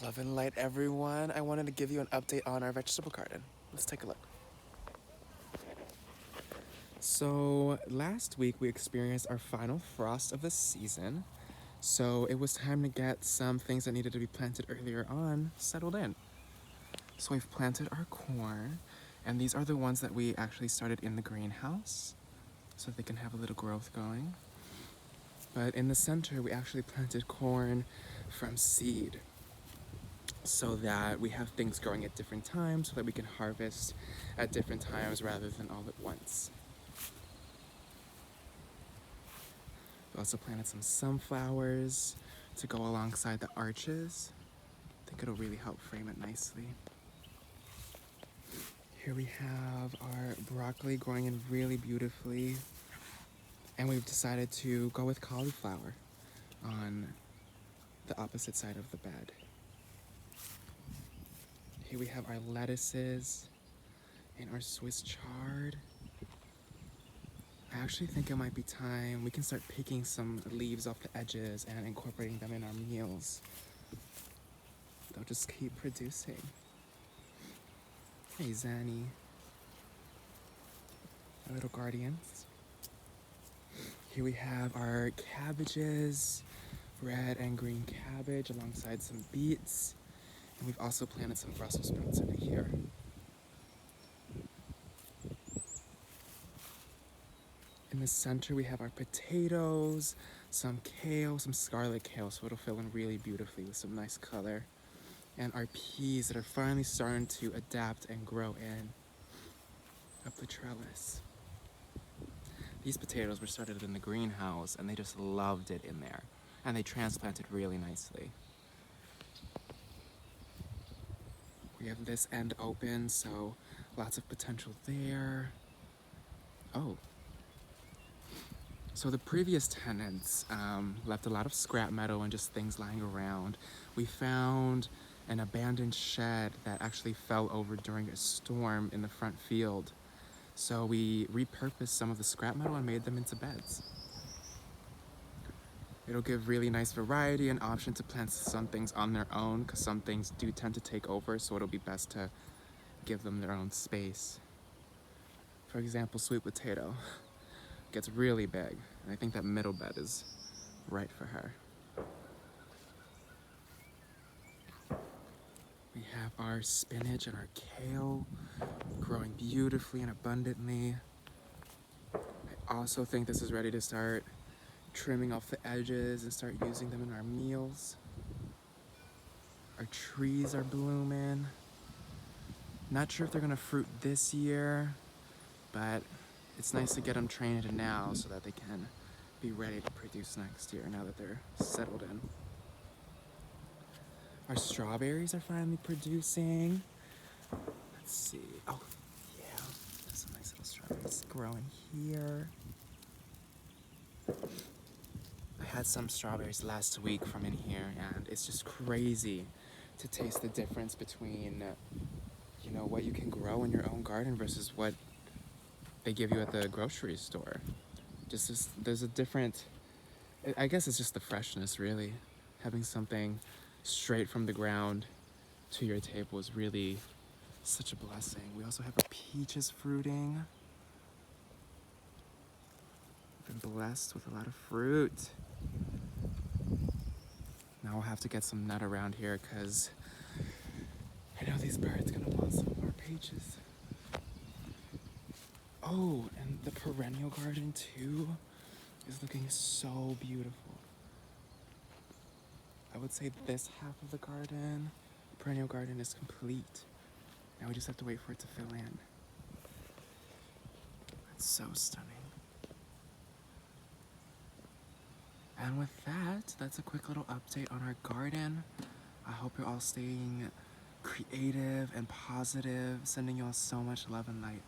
Love and light, everyone. I wanted to give you an update on our vegetable garden. Let's take a look. So, last week we experienced our final frost of the season. So, it was time to get some things that needed to be planted earlier on settled in. So, we've planted our corn, and these are the ones that we actually started in the greenhouse so they can have a little growth going. But in the center, we actually planted corn from seed, so that we have things growing at different times so that we can harvest at different times rather than all at once. We also planted some sunflowers to go alongside the arches. I think it'll really help frame it nicely. Here we have our broccoli growing in really beautifully, and we've decided to go with cauliflower on the opposite side of the bed. Here we have our lettuces and our Swiss chard. I actually think it might be time we can start picking some leaves off the edges and incorporating them in our meals. They'll just keep producing. Hey, Zanny. Our little guardians. Here we have our cabbages, red and green cabbage alongside some beets. And we've also planted some Brussels sprouts in here. In the center, we have our potatoes, some kale, some scarlet kale, so it'll fill in really beautifully with some nice color. And our peas that are finally starting to adapt and grow in up the trellis. These potatoes were started in the greenhouse, and they just loved it in there. And they transplanted really nicely. We have this end open, so lots of potential there. Oh. So the previous tenants left a lot of scrap metal and just things lying around. We found an abandoned shed that actually fell over during a storm in the front field. So we repurposed some of the scrap metal and made them into beds. It'll give really nice variety and option to plant some things on their own, because some things do tend to take over, so it'll be best to give them their own space. For example, sweet potato gets really big, and I think that middle bed is right for her. We have our spinach and our kale growing beautifully and abundantly. I also think this is ready to start trimming off the edges and start using them in our meals. Our trees are blooming. Not sure if they're gonna fruit this year, but it's nice to get them trained now so that they can be ready to produce next year now that they're settled in. Our strawberries are finally producing. Let's see. Oh, yeah. There's some nice little strawberries growing here. I had some strawberries last week from in here, and it's just crazy to taste the difference between, what you can grow in your own garden versus what they give you at the grocery store. There's a different, I guess it's just the freshness, really. Having something straight from the ground to your table is really such a blessing. We also have our peaches fruiting. We've been blessed with a lot of fruit. Now we'll have to get some nut around here, because I know these birds are gonna want some more peaches. Oh, and the perennial garden too is looking so beautiful. I would say this half of the garden, the perennial garden, is complete. Now we just have to wait for it to fill in. It's so stunning. And with that, that's a quick little update on our garden. I hope you're all staying creative and positive, sending you all so much love and light.